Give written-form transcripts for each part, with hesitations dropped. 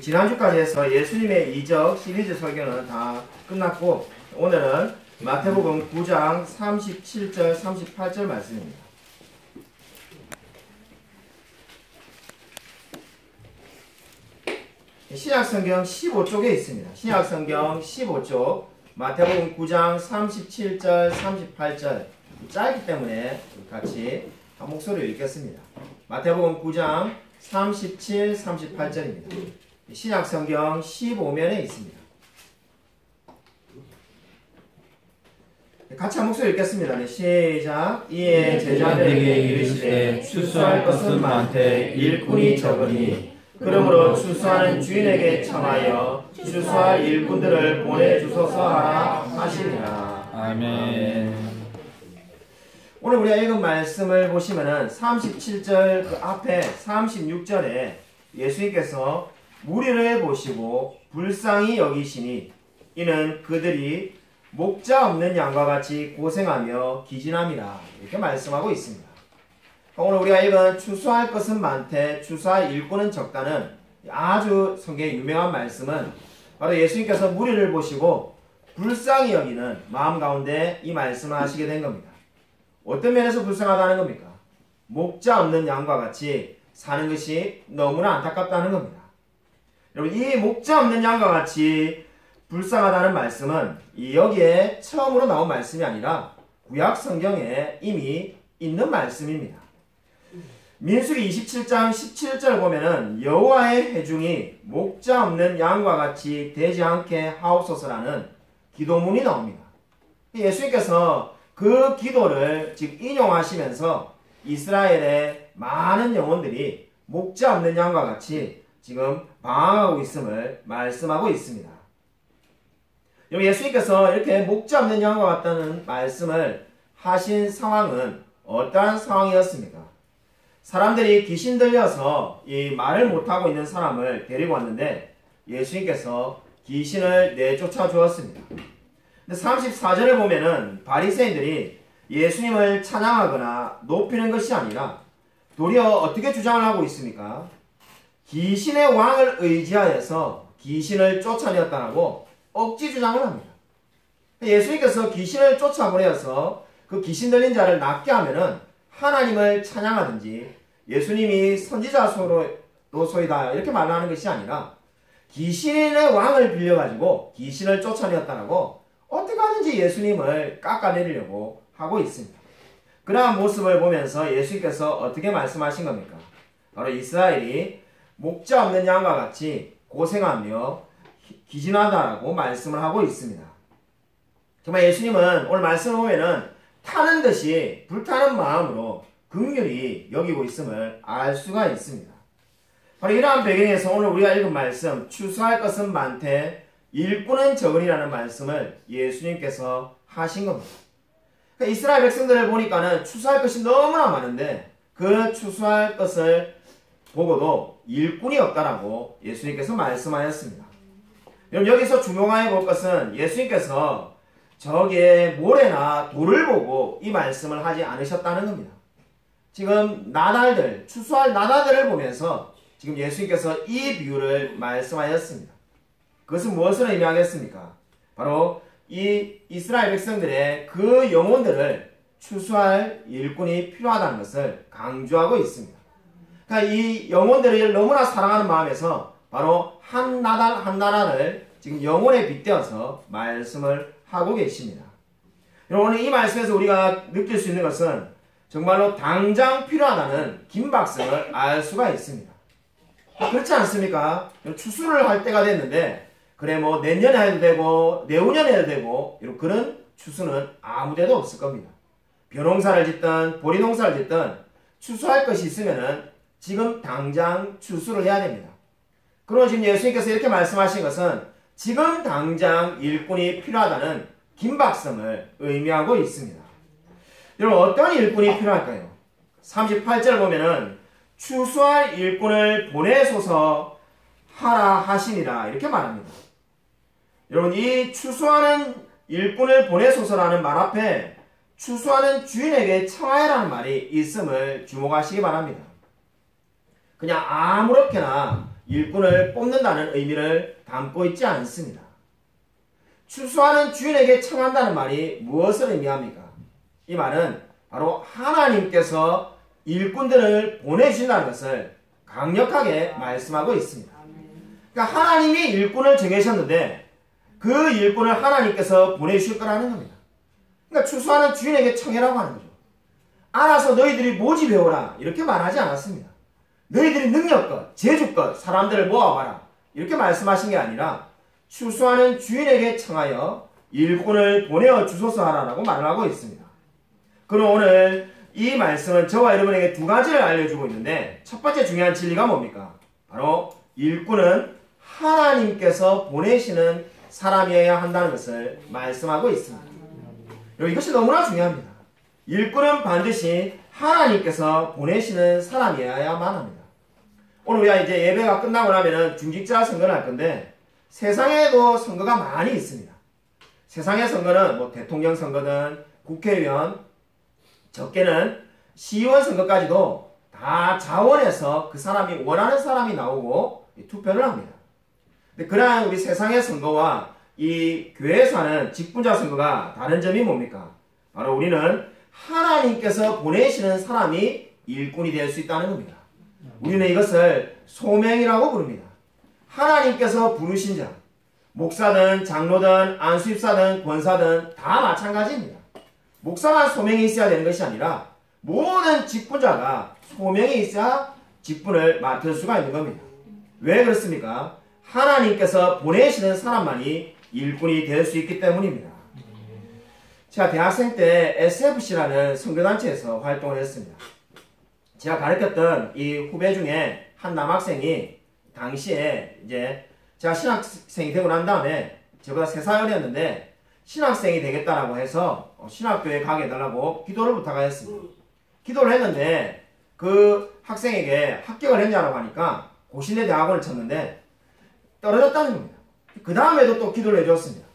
지난주까지 해서 예수님의 이적 시리즈 설교는 다 끝났고 오늘은 마태복음 9장 37절 38절 말씀입니다. 신약성경 15쪽에 있습니다. 신약성경 15쪽 마태복음 9장 37절 38절 짧기 때문에 같이 한 목소리로 읽겠습니다. 마태복음 9장 37, 38절입니다. 신약성경 15면에 있습니다. 같이 한 목소리 읽겠습니다. 네, 시작. 이에 제자들에게 이르시되 추수할 것은 많되 일꾼이 적으니 그러므로 추수하는 주인에게 청하여 추수할 일꾼들을 보내주소서 하라 하시니라. 아멘. 오늘 우리가 읽은 말씀을 보시면은 37절 그 앞에 36절에 예수님께서 무리를 보시고 불쌍히 여기시니 이는 그들이 목자 없는 양과 같이 고생하며 기진함이라 이렇게 말씀하고 있습니다. 오늘 우리가 읽은 추수할 것은 많되 추수할 일꾼은 적다는 아주 성경의 유명한 말씀은 바로 예수님께서 무리를 보시고 불쌍히 여기는 마음 가운데 이 말씀을 하시게 된 겁니다. 어떤 면에서 불쌍하다는 겁니까? 목자 없는 양과 같이 사는 것이 너무나 안타깝다는 겁니다. 여러분, 이 목자 없는 양과 같이 불쌍하다는 말씀은 여기에 처음으로 나온 말씀이 아니라 구약 성경에 이미 있는 말씀입니다. 민수기 27장 17절 보면은 여호와의 회중이 목자 없는 양과 같이 되지 않게 하옵소서라는 기도문이 나옵니다. 예수님께서 그 기도를 지금 인용하시면서 이스라엘의 많은 영혼들이 목자 없는 양과 같이 지금 방황하고 있음을 말씀하고 있습니다. 예수님께서 이렇게 목자 없는 양과 같다는 말씀을 하신 상황은 어떠한 상황이었습니까? 사람들이 귀신 들려서 이 말을 못하고 있는 사람을 데리고 왔는데 예수님께서 귀신을 내쫓아 주었습니다. 근데 34절에 보면은 바리새인들이 예수님을 찬양하거나 높이는 것이 아니라 도리어 어떻게 주장을 하고 있습니까? 귀신의 왕을 의지하여서 귀신을 쫓아내었다고 억지 주장을 합니다. 예수님께서 귀신을 쫓아보내어서 그 귀신 들린 자를 낫게 하면은 하나님을 찬양하든지 예수님이 선지자로소이다 이렇게 말하는 것이 아니라 귀신의 왕을 빌려가지고 귀신을 쫓아내었다고 어떻게 하든지 예수님을 깎아내리려고 하고 있습니다. 그러한 모습을 보면서 예수님께서 어떻게 말씀하신 겁니까? 바로 이스라엘이 목자 없는 양과 같이 고생하며 기진하다라고 말씀을 하고 있습니다. 정말 예수님은 오늘 말씀을 보면은 타는 듯이 불타는 마음으로 긍휼히 여기고 있음을 알 수가 있습니다. 바로 이러한 배경에서 오늘 우리가 읽은 말씀 추수할 것은 많되 일꾼은 적으리라는 말씀을 예수님께서 하신 겁니다. 그러니까 이스라엘 백성들을 보니까는 추수할 것이 너무나 많은데 그 추수할 것을 보고도 일꾼이 없다라고 예수님께서 말씀하였습니다. 여러분, 여기서 주목해 볼 것은 예수님께서 저기에 모래나 돌을 보고 이 말씀을 하지 않으셨다는 겁니다. 지금 나달들, 추수할 나달들을 보면서 지금 예수님께서 이 비유를 말씀하였습니다. 그것은 무엇을 의미하겠습니까? 바로 이 이스라엘 백성들의 그 영혼들을 추수할 일꾼이 필요하다는 것을 강조하고 있습니다. 그러니까 이 영혼들을 너무나 사랑하는 마음에서 바로 한 나달 한 나달을 지금 영혼에 빗대어서 말씀을 하고 계십니다. 여러분, 오늘 이 말씀에서 우리가 느낄 수 있는 것은 정말로 당장 필요하다는 긴박성을 알 수가 있습니다. 그렇지 않습니까? 추수를 할 때가 됐는데 그래 뭐 내년에 해도 되고 내후년에 해도 되고 그런 추수는 아무데도 없을 겁니다. 벼농사를 짓든 보리농사를 짓든 추수할 것이 있으면은 지금 당장 추수를 해야 됩니다. 그러나 지금 예수님께서 이렇게 말씀하신 것은 지금 당장 일꾼이 필요하다는 긴박성을 의미하고 있습니다. 여러분, 어떤 일꾼이 필요할까요? 38절 보면은 추수할 일꾼을 보내소서 하라 하시니라 이렇게 말합니다. 여러분, 이 추수하는 일꾼을 보내소서라는 말 앞에 추수하는 주인에게 청하여라는 말이 있음을 주목하시기 바랍니다. 그냥 아무렇게나 일꾼을 뽑는다는 의미를 담고 있지 않습니다. 추수하는 주인에게 청한다는 말이 무엇을 의미합니까? 이 말은 바로 하나님께서 일꾼들을 보내주신다는 것을 강력하게 말씀하고 있습니다. 그러니까 하나님이 일꾼을 정하셨는데 그 일꾼을 하나님께서 보내주실 거라는 겁니다. 그러니까 추수하는 주인에게 청해라고 하는 거죠. 알아서 너희들이 모집해오라 이렇게 말하지 않았습니다. 너희들이 능력껏, 재주껏 사람들을 모아와라 이렇게 말씀하신 게 아니라 추수하는 주인에게 청하여 일꾼을 보내어 주소서 하라고 말을 하고 있습니다. 그럼 오늘 이 말씀은 저와 여러분에게 두 가지를 알려주고 있는데 첫 번째 중요한 진리가 뭡니까? 바로 일꾼은 하나님께서 보내시는 사람이어야 한다는 것을 말씀하고 있습니다. 이것이 너무나 중요합니다. 일꾼은 반드시 하나님께서 보내시는 사람이어야만 합니다. 오늘 우리가 이제 예배가 끝나고 나면은 중직자 선거를 할 건데 세상에도 선거가 많이 있습니다. 세상의 선거는 뭐 대통령 선거든 국회의원, 적게는 시의원 선거까지도 다 자원해서 그 사람이 원하는 사람이 나오고 투표를 합니다. 근데 그러한 우리 세상의 선거와 이 교회에서 하는 직분자 선거가 다른 점이 뭡니까? 바로 우리는 하나님께서 보내시는 사람이 일꾼이 될 수 있다는 겁니다. 우리는 이것을 소명이라고 부릅니다. 하나님께서 부르신 자, 목사든 장로든 안수입사든 권사든 다 마찬가지입니다. 목사만 소명이 있어야 되는 것이 아니라 모든 직분자가 소명이 있어야 직분을 맡을 수가 있는 겁니다. 왜 그렇습니까? 하나님께서 보내시는 사람만이 일꾼이 될 수 있기 때문입니다. 제가 대학생 때 SFC라는 선교단체에서 활동을 했습니다. 제가 가르쳤던 이 후배 중에 한 남학생이 당시에 이제 제가 신학생이 되고 난 다음에 저보다 3살 어렸는데 신학생이 되겠다라고 해서 신학교에 가게 해달라고 기도를 부탁하였습니다. 기도를 했는데 그 학생에게 합격을 했냐라고 하니까 고신대 대학원을 쳤는데 떨어졌다는 겁니다. 그 다음에도 또 기도를 해줬습니다.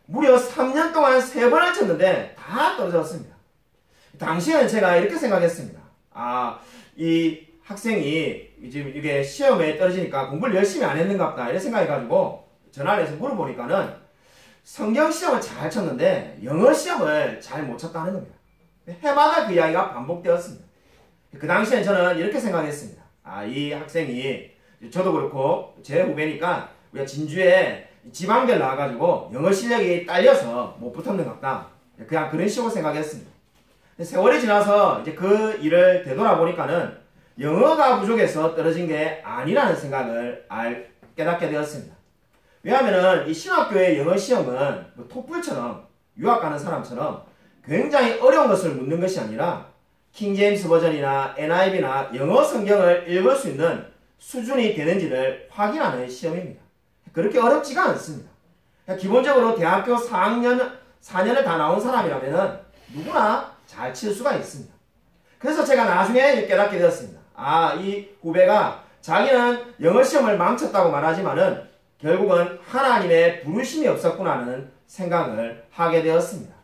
무려 3년 동안 3번을 쳤는데 다 떨어졌습니다. 당시에는 제가 이렇게 생각했습니다. 이 학생이 지금 이게 시험에 떨어지니까 공부를 열심히 안 했는가 보다 이런 생각해가지고 전화를 해서 물어보니까는 성경 시험을 잘 쳤는데 영어 시험을 잘 못 쳤다는 겁니다. 해마다 그 이야기가 반복되었습니다. 그 당시엔 저는 이렇게 생각했습니다. 이 학생이 저도 그렇고 제 후배니까 우리가 진주에 지방대를 나와가지고 영어 실력이 딸려서 못 붙었는 것 같다. 그냥 그런 식으로 생각했습니다. 세월이 지나서 이제 그 일을 되돌아보니까는 영어가 부족해서 떨어진 게 아니라는 생각을 깨닫게 되었습니다. 왜냐하면은 이 신학교의 영어 시험은 뭐 토플처럼 유학 가는 사람처럼 굉장히 어려운 것을 묻는 것이 아니라 킹제임스 버전이나 NIV나 영어 성경을 읽을 수 있는 수준이 되는지를 확인하는 시험입니다. 그렇게 어렵지가 않습니다. 기본적으로 대학교 4년을 다 나온 사람이라면 누구나 잘 칠 수가 있습니다. 그래서 제가 나중에 깨닫게 되었습니다. 이 후배가 자기는 영어 시험을 망쳤다고 말하지만은 결국은 하나님의 부르심이 없었구나는 생각을 하게 되었습니다.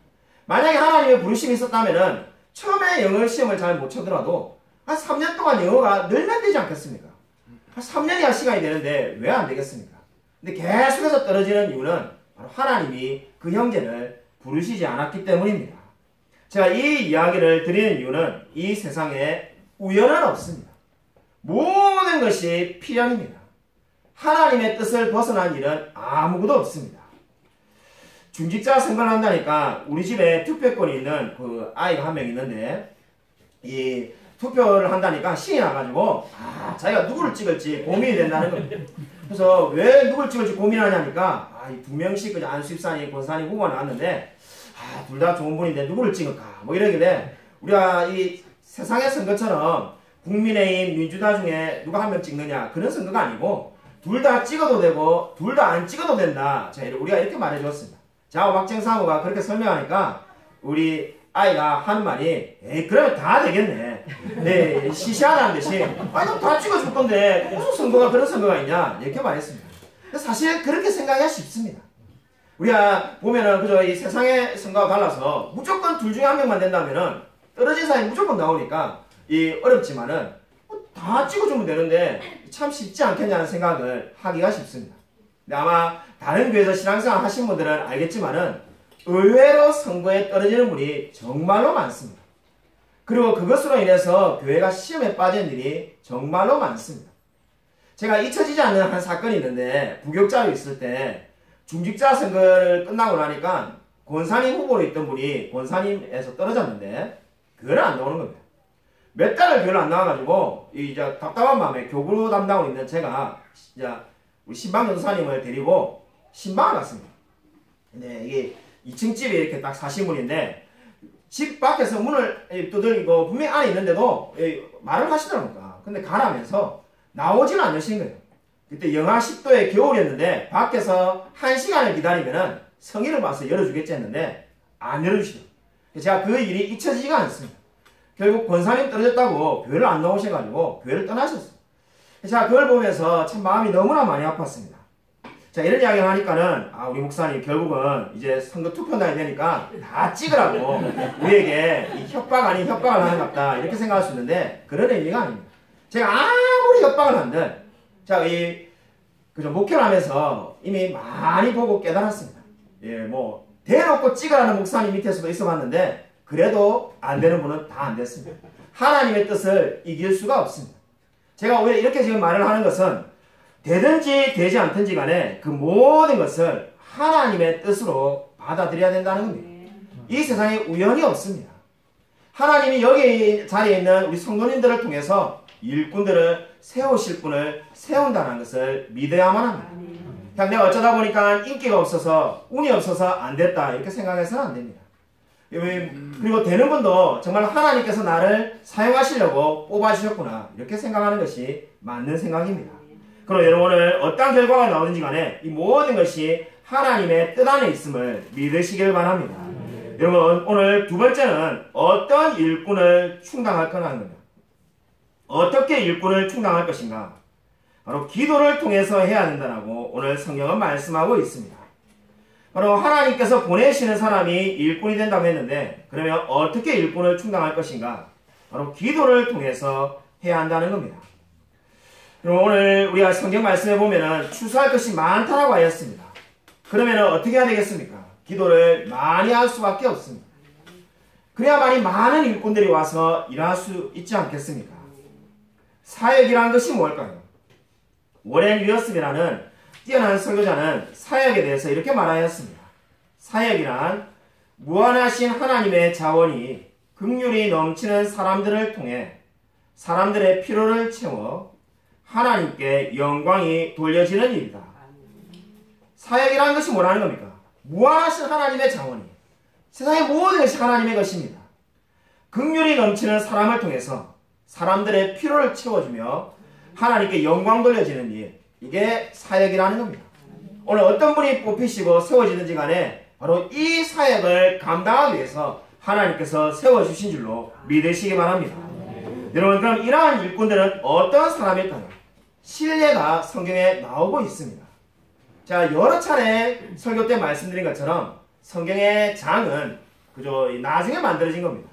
만약에 하나님의 부르심이 있었다면은 처음에 영어 시험을 잘 못 쳐더라도 한 3년 동안 영어가 늘면 되지 않겠습니까? 한 3년이야 시간이 되는데 왜 안 되겠습니까? 근데 계속해서 떨어지는 이유는 바로 하나님이 그 형제를 부르시지 않았기 때문입니다. 제가 이 이야기를 드리는 이유는 이 세상에 우연은 없습니다. 모든 것이 필연입니다. 하나님의 뜻을 벗어난 일은 아무것도 없습니다. 중직자 선거를 한다니까 우리 집에 투표권이 있는 그 아이가 한 명 있는데 이 투표를 한다니까 신이 나가지고 자기가 누구를 찍을지 고민이 된다는 겁니다. 그래서 왜 누굴 찍을지 고민하냐니까 이 2명씩 그냥 안수입사니 권사니 후보가 나왔는데 둘 다 좋은 분인데 누구를 찍을까 뭐 이러길래 우리가 이 세상의 선거처럼 국민의힘 민주당 중에 누가 한 명 찍느냐 그런 선거가 아니고 둘 다 찍어도 되고 둘 다 안 찍어도 된다. 자, 우리가 이렇게 말해줬습니다. 자, 박정사무가 그렇게 설명하니까 우리 아이가 하는 말이 그러면 다 되겠네. 네, 시시하다는 듯이 그럼 다 찍어줄 건데 무슨 선거가 그런 선거가 있냐 이렇게 말했습니다. 사실 그렇게 생각하기가 쉽습니다. 우리가 보면은 그저 이 세상의 선거가 달라서 무조건 둘 중에 한 명만 된다면은 떨어진 사람이 무조건 나오니까 이 어렵지만은 다 찍어주면 되는데 참 쉽지 않겠냐는 생각을 하기가 쉽습니다. 근데 아마 다른 교회에서 신앙생활 하신 분들은 알겠지만은 의외로 선거에 떨어지는 분이 정말로 많습니다. 그리고 그것으로 인해서 교회가 시험에 빠진 일이 정말로 많습니다. 제가 잊혀지지 않는 한 사건이 있는데 부교육자로 있을 때 중직자 선거를 끝나고 나니까 권사님 후보로 있던 분이 권사님에서 떨어졌는데 교회를 안 나오는 겁니다. 몇 달을 교회를 안 나와가지고 이제 답답한 마음에 교구 담당으로 있는 제가 이제 우리 신방 전사님을 데리고 신방을 갔습니다. 근데 이게 2층 집에 이렇게 딱 사신 분인데 집 밖에서 문을 두들기고 분명히 안에 있는데도 말을 하시더라고요. 근데 가라면서 나오지는 않으신 거예요. 그때 영하 10도의 겨울이었는데 밖에서 1시간을 기다리면은 성의를 봐서 열어주겠지 했는데 안 열어주시더라고요. 제가 그 일이 잊혀지지가 않습니다. 결국 권사님 떨어졌다고 교회를 안 나오셔가지고 교회를 떠나셨어요. 제가 그걸 보면서 참 마음이 너무나 많이 아팠습니다. 자, 이런 이야기를 하니까는 우리 목사님 결국은 이제 선거 투표날이 되니까 다 찍으라고 우리에게 이 협박 아닌 협박을 하는 것 같다 이렇게 생각할 수 있는데 그런 의미가 아닙니다. 제가 아무리 협박을 한들 자, 목회를 하면서 이미 많이 보고 깨달았습니다. 뭐 대놓고 찍으라는 목사님 밑에서도 있어봤는데 그래도 안 되는 분은 다 안 됐습니다. 하나님의 뜻을 이길 수가 없습니다. 제가 왜 이렇게 지금 말을 하는 것은 되든지 되지 않든지 간에 그 모든 것을 하나님의 뜻으로 받아들여야 된다는 겁니다. 이 세상에 우연이 없습니다. 하나님이 여기 자리에 있는 우리 성도님들을 통해서 일꾼들을 세우실 분을 세운다는 것을 믿어야만 합니다. 그냥 내가 어쩌다 보니까 인기가 없어서 운이 없어서 안 됐다 이렇게 생각해서는 안 됩니다. 그리고 되는 분도 정말 하나님께서 나를 사용하시려고 뽑아주셨구나 이렇게 생각하는 것이 맞는 생각입니다. 그럼 여러분 오늘 어떤 결과가 나오든지 간에 이 모든 것이 하나님의 뜻 안에 있음을 믿으시길 바랍니다. 여러분 오늘 두 번째는 어떤 일꾼을 충당할 거라는 겁니다. 어떻게 일꾼을 충당할 것인가? 바로 기도를 통해서 해야 된다고 오늘 성경은 말씀하고 있습니다. 바로 하나님께서 보내시는 사람이 일꾼이 된다고 했는데 그러면 어떻게 일꾼을 충당할 것인가? 바로 기도를 통해서 해야 한다는 겁니다. 그럼 오늘 우리가 성경 말씀에 보면은 추수할 것이 많다라고 하였습니다. 그러면 어떻게 해야 되겠습니까? 기도를 많이 할 수밖에 없습니다. 그래야만이 많은 일꾼들이 와서 일할 수 있지 않겠습니까? 사역이란 것이 뭘까요? 워렌 위어스이라는 뛰어난 설교자는 사역에 대해서 이렇게 말하였습니다. 사역이란 무한하신 하나님의 자원이 긍휼이 넘치는 사람들을 통해 사람들의 필요를 채워 하나님께 영광이 돌려지는 일이다. 사역이라는 것이 뭐라는 겁니까? 무한하신 하나님의 자원이 세상의 모든 것이 하나님의 것입니다. 긍휼이 넘치는 사람을 통해서 사람들의 필요를 채워주며 하나님께 영광 돌려지는 일, 이게 사역이라는 겁니다. 오늘 어떤 분이 뽑히시고 세워지든지 간에 바로 이 사역을 감당하기 위해서 하나님께서 세워주신 줄로 믿으시기 바랍니다. 여러분 그럼 이러한 일꾼들은 어떤 사람일까요? 신뢰가 성경에 나오고 있습니다. 자, 여러 차례 설교 때 말씀드린 것처럼 성경의 장은 그저 나중에 만들어진 겁니다.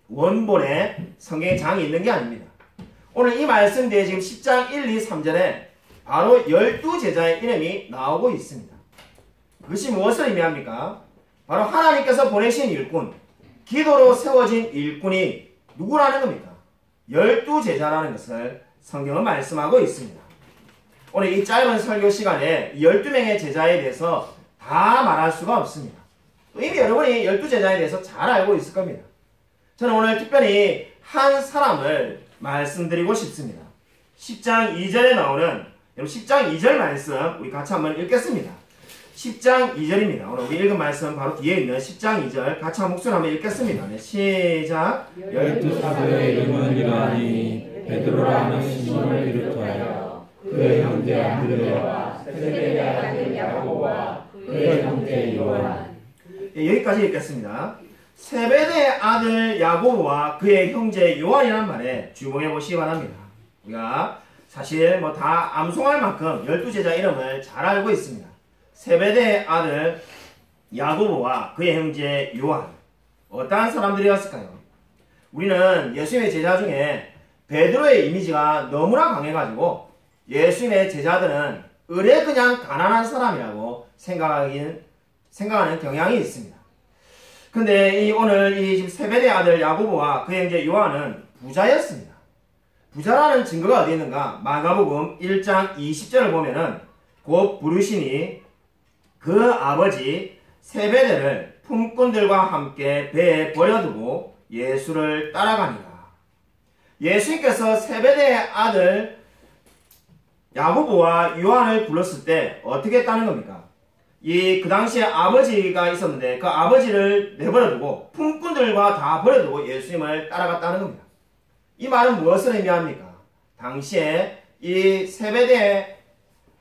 원본에 성경의 장이 있는 게 아닙니다. 오늘 이 말씀 뒤에 지금 10장 1, 2, 3절에 바로 12제자의 이름이 나오고 있습니다. 그것이 무엇을 의미합니까? 바로 하나님께서 보내신 일꾼, 기도로 세워진 일꾼이 누구라는 겁니까? 12제자라는 것을 성경은 말씀하고 있습니다. 오늘 이 짧은 설교 시간에 12명의 제자에 대해서 다 말할 수가 없습니다. 이미 여러분이 12제자에 대해서 잘 알고 있을 겁니다. 저는 오늘 특별히 한 사람을 말씀드리고 싶습니다. 10장 2절에 나오는 10장 2절 말씀 우리 같이 한번 읽겠습니다. 10장 2절입니다. 오늘 우리 읽은 말씀 바로 뒤에 있는 10장 2절 같이 한 목소리 한번 읽겠습니다. 네, 시작. 12사도의 이름은 이러하니 베드로라 하는 시몬을 비롯하여 그의 형제 안드레와 세베대의 아들 야고보와 그의 형제 요한. 여기까지 읽겠습니다. 세베대의 아들 야고보와 그의 형제 요한이라는 말에 주목해 보시기 바랍니다. 우리가 사실 다 암송할 만큼 12제자 이름을 잘 알고 있습니다. 세베대의 아들 야고보와 그의 형제 요한. 어떠한 사람들이었을까요? 우리는 예수님의 제자 중에 베드로의 이미지가 너무나 강해가지고 예수님의 제자들은 의뢰 그냥 가난한 사람이라고 생각하는 경향이 있습니다. 근데 오늘 이 지금 세베대 아들 야고보와 그의 형제 요한은 부자였습니다. 부자라는 증거가 어디 있는가? 마가복음 1장 20절을 보면은 곧 부르시니 그 아버지 세베대를 품꾼들과 함께 배에 버려두고 예수를 따라가니라. 예수님께서 세베대의 아들 야고보와 요한을 불렀을 때 어떻게 했다는 겁니까? 그 당시에 아버지가 있었는데 그 아버지를 내버려두고 품꾼들과 다 버려두고 예수님을 따라갔다는 겁니다. 이 말은 무엇을 의미합니까? 당시에 이 세베대의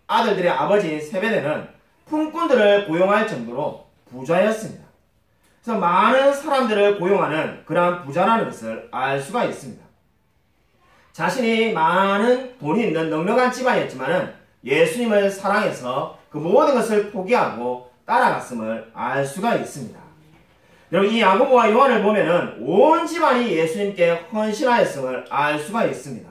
아들들의 아버지인 세베대는 품꾼들을 고용할 정도로 부자였습니다. 그래서 많은 사람들을 고용하는 그러한 부자라는 것을 알 수가 있습니다. 자신이 많은 돈이 있는 넉넉한 집안이었지만은 예수님을 사랑해서 그 모든 것을 포기하고 따라갔음을 알 수가 있습니다. 여러분, 이 야고보와 요한을 보면은 온 집안이 예수님께 헌신하였음을 알 수가 있습니다.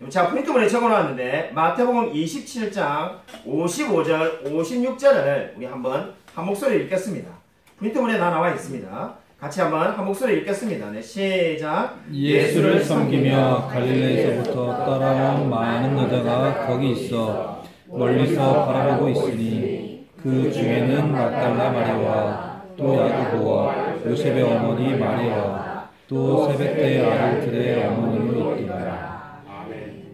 제가 프린트본에 적어놨는데 마태복음 27장 55절 56절을 우리 한번 한 목소리 읽겠습니다. 프린트본에 다 나와 있습니다. 같이 한번 한 목소리 읽겠습니다. 네, 시작. 예수를 섬기며 갈릴레에서부터 따라온 많은 여자가 거기 있어 멀리서 바라보고 있으니 그 중에는 막달라 마리아와 또 야고보와 요셉의 어머니 마리아와 또 세베대의 아들들의 어머니도 있더라.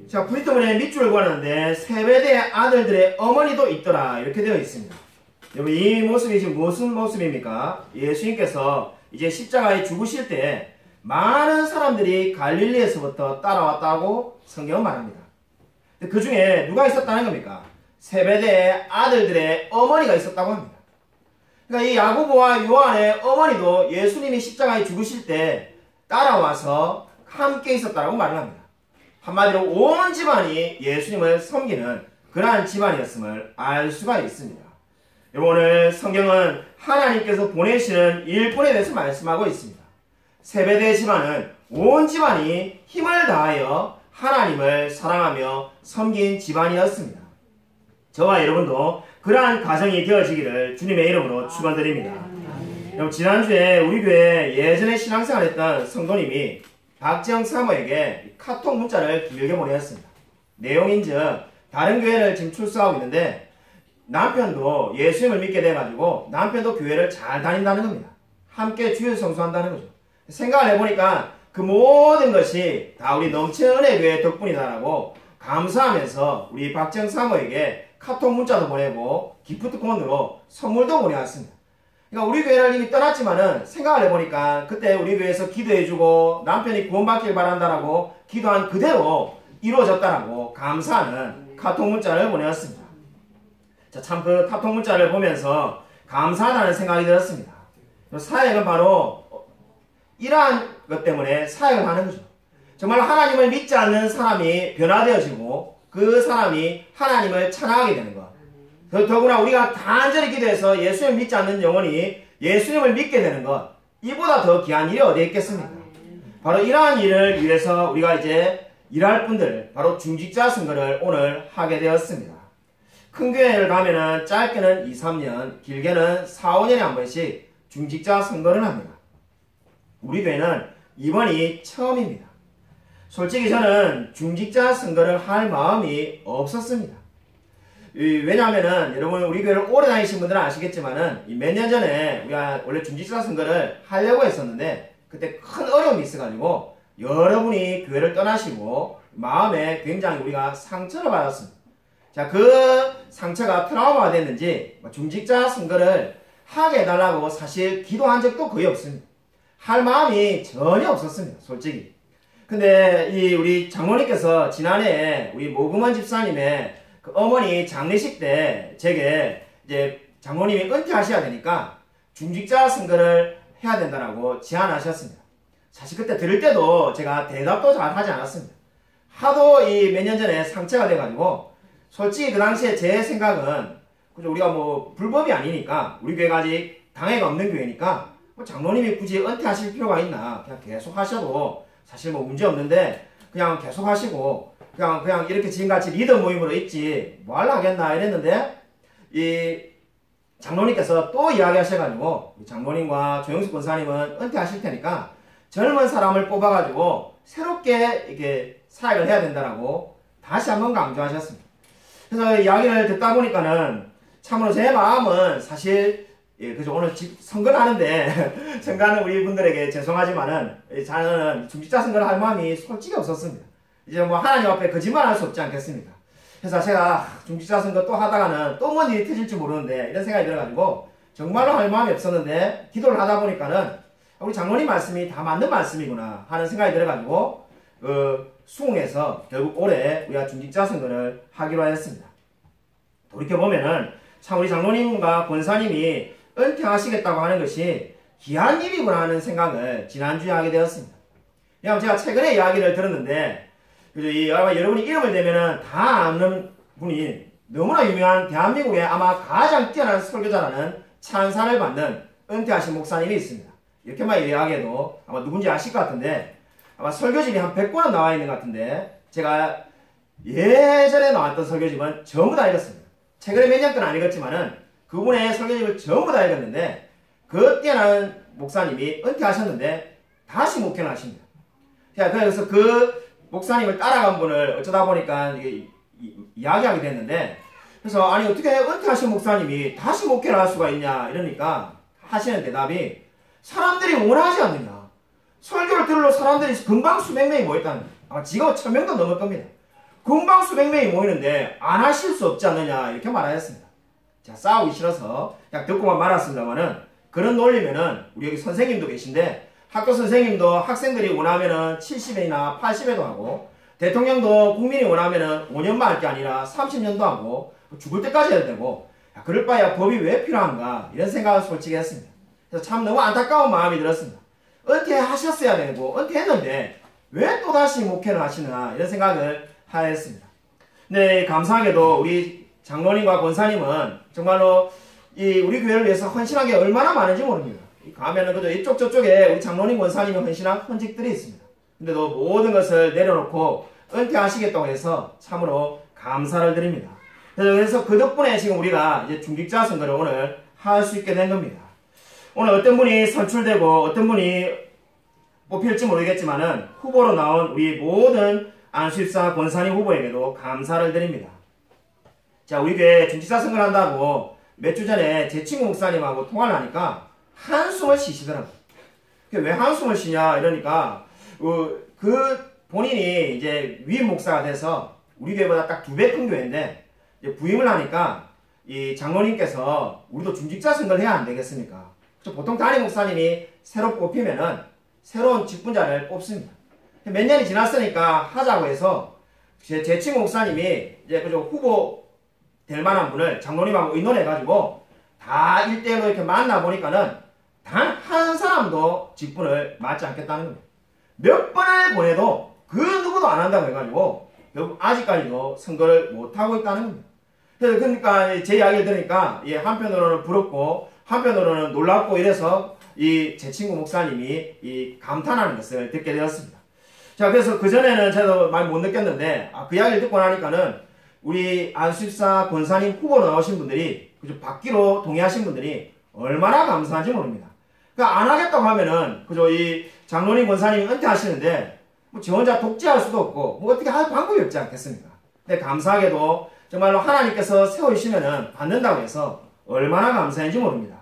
자, 프린트본에 밑줄을 그었는데 세베대의 아들들의 어머니도 있더라 이렇게 되어 있습니다. 여러분, 이 모습이 지금 무슨 모습입니까? 예수님께서 이제 십자가에 죽으실 때 많은 사람들이 갈릴리에서부터 따라왔다고 성경은 말합니다. 그 중에 누가 있었다는 겁니까? 세베대의 아들들의 어머니가 있었다고 합니다. 그러니까 이 야고보와 요한의 어머니도 예수님이 십자가에 죽으실 때 따라와서 함께 있었다고 말을 합니다. 한마디로 온 집안이 예수님을 섬기는 그러한 집안이었음을 알 수가 있습니다. 오늘 성경은 하나님께서 보내시는 일꾼에 대해서 말씀하고 있습니다. 세베대 집안은 온 집안이 힘을 다하여 하나님을 사랑하며 섬긴 집안이었습니다. 저와 여러분도 그러한 가정이 되어지기를 주님의 이름으로 축원드립니다. 여러분, 지난주에 우리 교회 예전에 신앙생활했던 성도님이 박지영 사모에게 카톡 문자를 길게 보내었습니다. 내용인즉 다른 교회를 지금 출석하고 있는데 남편도 예수님을 믿게 돼가지고 남편도 교회를 잘 다닌다는 겁니다. 함께 주일 성수한다는 거죠. 생각을 해보니까 그 모든 것이 다 우리 넘치는 은혜 교회 덕분이다라고 감사하면서 우리 박정 사모에게 카톡 문자도 보내고 기프트콘으로 선물도 보내왔습니다. 그러니까 우리 교회를 이미 떠났지만은 생각을 해보니까 그때 우리 교회에서 기도해주고 남편이 구원받길 바란다라고 기도한 그대로 이루어졌다라고 감사하는 카톡 문자를 보내왔습니다. 참 그 카톡 문자를 보면서 감사하다는 생각이 들었습니다. 사역은 바로 이러한 것 때문에 사역을 하는 거죠. 정말 하나님을 믿지 않는 사람이 변화되어지고 그 사람이 하나님을 찬양하게 되는 것. 더구나 우리가 간절히 기도해서 예수님을 믿지 않는 영혼이 예수님을 믿게 되는 것. 이보다 더 귀한 일이 어디에 있겠습니까? 바로 이러한 일을 위해서 우리가 이제 일할 분들, 바로 중직자 선거를 오늘 하게 되었습니다. 큰 교회를 가면은 짧게는 2, 3년, 길게는 4, 5년에 한 번씩 중직자 선거를 합니다. 우리 교회는 이번이 처음입니다. 솔직히 저는 중직자 선거를 할 마음이 없었습니다. 왜냐하면은 여러분 우리 교회를 오래 다니신 분들은 아시겠지만은 몇 년 전에 우리가 원래 중직자 선거를 하려고 했었는데 그때 큰 어려움이 있어가지고 여러분이 교회를 떠나시고 마음에 굉장히 우리가 상처를 받았습니다. 자, 그 상처가 트라우마가 됐는지 중직자 선거를 하게 해달라고 사실 기도한 적도 거의 없습니다. 할 마음이 전혀 없었습니다. 솔직히. 근데 우리 장모님께서 지난해 우리 모금원 집사님의 그 어머니 장례식 때 제게 이제 장모님이 은퇴하셔야 되니까 중직자 선거를 해야 된다라고 제안하셨습니다. 사실 그때 들을 때도 제가 대답도 잘 하지 않았습니다. 하도 몇 년 전에 상처가 돼가지고 솔직히 그 당시에 제 생각은 우리가 뭐 불법이 아니니까 우리 교회가 아직 당회가 없는 교회니까 뭐 장로님이 굳이 은퇴하실 필요가 있나 그냥 계속 하셔도 사실 뭐 문제 없는데 그냥 계속 하시고 그냥 이렇게 지금같이 리더 모임으로 있지 뭐 하려 하겠나 이랬는데 이 장로님께서 또 이야기하셔가지고 장로님과 조영숙 권사님은 은퇴하실 테니까 젊은 사람을 뽑아가지고 새롭게 이렇게 사역을 해야 된다라고 다시 한번 강조하셨습니다. 그래서 이야기를 듣다 보니까는 참으로 제 마음은 사실 그죠. 오늘 선거를 하는데 선거하는 우리 분들에게 죄송하지만은 저는 중직자 선거를 할 마음이 솔직히 없었습니다. 이제 뭐 하나님 앞에 거짓말할 수 없지 않겠습니까? 그래서 제가 중직자 선거 또 하다가는 또 뭔 일이 터질지 모르는데 이런 생각이 들어가지고 정말로 할 마음이 없었는데 기도를 하다 보니까는 우리 장로님 말씀이 다 맞는 말씀이구나 하는 생각이 들어가지고 수흥에서 결국 올해 우리가 중직자 선거를 하기로 하였습니다. 돌이켜보면은 참 우리 장로님과 권사님이 은퇴하시겠다고 하는 것이 귀한 일이구나 하는 생각을 지난주에 하게 되었습니다. 왜냐하면 제가 최근에 이야기를 들었는데 아마 여러분이 이름을 대면은 다 아는 분이 너무나 유명한 대한민국의 아마 가장 뛰어난 설교자라는 찬사를 받는 은퇴하신 목사님이 있습니다. 이렇게만 이야기해도 아마 누군지 아실 것 같은데 아마 설교집이 한 100권은 나와 있는 것 같은데 제가 예전에 나왔던 설교집은 전부 다 읽었습니다. 최근에 몇 년 건 안 읽었지만은 그분의 설교집을 전부 다 읽었는데 그 뛰어난 목사님이 은퇴하셨는데 다시 목회를 하십니다. 그래서 그 목사님을 따라간 분을 어쩌다 보니까 이야기하게 됐는데 그래서 아니 어떻게 은퇴하신 목사님이 다시 목회를 할 수가 있냐 이러니까 하시는 대답이 사람들이 원하지 않느냐. 설교를 들으러 사람들이 금방 수백 명이 모였다는 거예요. 지금 1000명도 넘을 겁니다. 금방 수백 명이 모이는데 안 하실 수 없지 않느냐 이렇게 말하였습니다. 자, 싸우기 싫어서 그냥 듣고만 말았습니다만은 그런 논리면은 우리 여기 선생님도 계신데 학교 선생님도 학생들이 원하면은 70회나 80회도 하고 대통령도 국민이 원하면은 5년만 할 게 아니라 30년도 하고 죽을 때까지 해야 되고 그럴 바에야 법이 왜 필요한가 이런 생각을 솔직히 했습니다. 그래서 참 너무 안타까운 마음이 들었습니다. 은퇴하셨어야 되고 은퇴했는데 왜 또다시 목회를 하시나 이런 생각을 하였습니다. 네, 감사하게도 우리 장로님과 권사님은 정말로 우리 교회를 위해서 헌신한 게 얼마나 많은지 모릅니다. 가면은 그저 이쪽 저쪽에 우리 장로님 권사님이 헌신한 헌직들이 있습니다. 근데도 모든 것을 내려놓고 은퇴하시겠다고 해서 참으로 감사를 드립니다. 그래서 그 덕분에 지금 우리가 이제 중직자 선거를 오늘 할 수 있게 된 겁니다. 오늘 어떤 분이 선출되고 어떤 분이 뽑힐지 모르겠지만은 후보로 나온 우리 모든 안수입사 권사님 후보에게도 감사를 드립니다. 자, 우리 교회 중직자 선거를 한다고 몇 주 전에 제 친구 목사님하고 통화를 하니까 한숨을 쉬시더라고요. 왜 한숨을 쉬냐 이러니까 그 본인이 이제 위임 목사가 돼서 우리 교회보다 딱 2배 큰 교회인데 이제 부임을 하니까 이 장로님께서 우리도 중직자 선거를 해야 안 되겠습니까? 보통 담임 목사님이 새로 뽑히면은 새로운 직분자를 뽑습니다. 몇 년이 지났으니까 하자고 해서 제 친구 목사님이 이제 그저 후보 될 만한 분을 장로님하고 의논해가지고 다 1대1로 이렇게 만나보니까는 단 한 사람도 직분을 맡지 않겠다는 겁니다. 몇 번을 보내도 그 누구도 안 한다고 해가지고 결국 아직까지도 선거를 못하고 있다는 겁니다. 그래서 그러니까 제 이야기를 들으니까 한편으로는 부럽고 한편으로는 놀랍고 이래서 제 친구 목사님이 감탄하는 것을 듣게 되었습니다. 자, 그래서 그전에는 저도 많이 못 느꼈는데 그 이야기를 듣고 나니까는 우리 안수입사 권사님 후보로 나오신 분들이 그죠 받기로 동의하신 분들이 얼마나 감사한지 모릅니다. 그러니까 안 하겠다고 하면은 그죠 이 장로님 권사님이 은퇴하시는데 뭐 저 혼자 독재할 수도 없고 뭐 어떻게 할 방법이 없지 않겠습니까? 근데 감사하게도 정말로 하나님께서 세우시면은 받는다고 해서 얼마나 감사한지 모릅니다.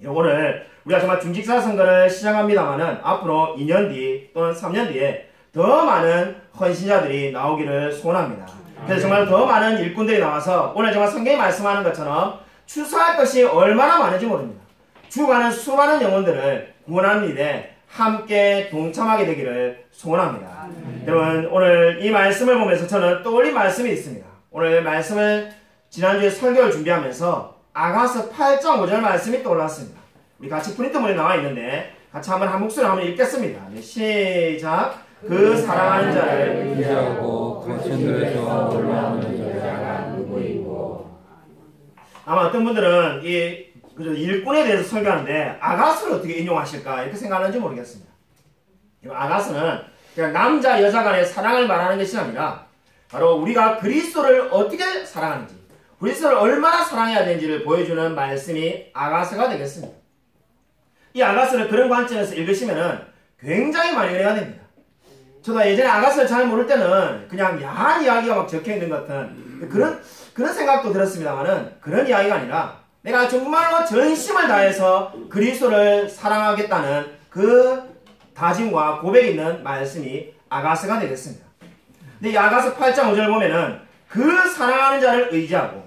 오늘 우리가 정말 중직자 선거를 시작합니다만은 앞으로 2년 뒤 또는 3년 뒤에 더 많은 헌신자들이 나오기를 소원합니다. 그래서 정말 더 많은 일꾼들이 나와서 오늘 정말 성경이 말씀하는 것처럼 추수할 것이 얼마나 많은지 모릅니다. 죽어가는 수많은 영혼들을 구원하는 일에 함께 동참하게 되기를 소원합니다. 여러분 오늘 이 말씀을 보면서 저는 떠올린 말씀이 있습니다. 오늘 말씀을 지난주에 설교를 준비하면서 아가서 8장 5절 말씀이 떠올랐습니다. 우리 같이 프린트물에 나와 있는데 같이 한 목소리로 한번 읽겠습니다. 네, 시작. 그 사랑하는 자를 의지하고 거처들에서 올라오는 자가 누구이고. 아마 어떤 분들은 그죠 일꾼에 대해서 설교하는데 아가서를 어떻게 인용하실까 이렇게 생각하는지 모르겠습니다. 아가서는 그냥 남자 여자 간의 사랑을 말하는 것이 아니라 바로 우리가 그리스도를 어떻게 사랑하는지, 그리스도를 얼마나 사랑해야 되는지를 보여주는 말씀이 아가서가 되겠습니다. 이 아가서를 그런 관점에서 읽으시면은 굉장히 많이 은혜가 됩니다. 저도 예전에 아가서를 잘 모를 때는 그냥 야한 이야기가 막 적혀 있는 것 같은 그런 생각도 들었습니다만은, 그런 이야기가 아니라 내가 정말로 전심을 다해서 그리스도를 사랑하겠다는 그 다짐과 고백이 있는 말씀이 아가서가 되겠습니다. 근데 이 아가서 8장 5절 보면은 그 사랑하는 자를 의지하고,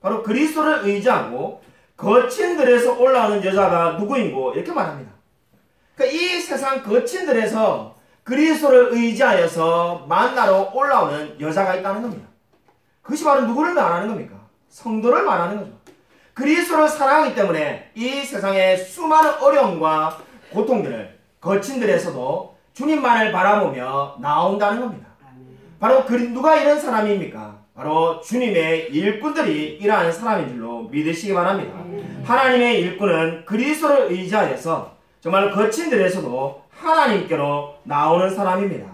바로 그리스도를 의지하고 거친 들에서 올라오는 여자가 누구인고 이렇게 말합니다. 그러니까 이 세상 거친 들에서 그리스도를 의지하여서 만나러 올라오는 여자가 있다는 겁니다. 그것이 바로 누구를 말하는 겁니까? 성도를 말하는 거죠. 그리스도를 사랑하기 때문에 이 세상의 수많은 어려움과 고통들을 거친 들에서도 주님만을 바라보며 나온다는 겁니다. 바로 누가 이런 사람입니까? 바로 주님의 일꾼들이 이러한 사람인 줄로 믿으시기 바랍니다. 하나님의 일꾼은 그리스도를 의지하여서 정말 거친 들에서도 하나님께로 나오는 사람입니다.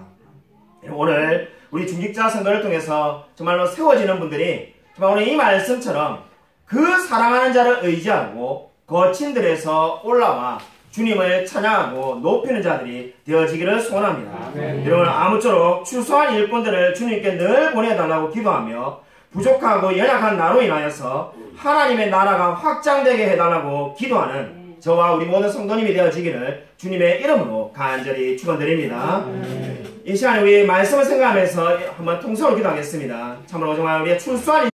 오늘 우리 중직자 선거를 통해서 정말로 세워지는 분들이 정말 오늘 이 말씀처럼 그 사랑하는 자를 의지하고 거친 들에서 올라와 주님을 찬양하고 높이는 자들이 되어지기를 소원합니다. 여러분, 아무쪼록 추수한 일꾼들을 주님께 늘 보내달라고 기도하며 부족하고 연약한 나로 인하여서 하나님의 나라가 확장되게 해달라고 기도하는 저와 우리 모든 성도님이 되어지기를 주님의 이름으로 간절히 축원드립니다. 이 시간에 우리 말씀을 생각하면서 한번 통성으로 기도하겠습니다. 참으로 정말 우리의 추수한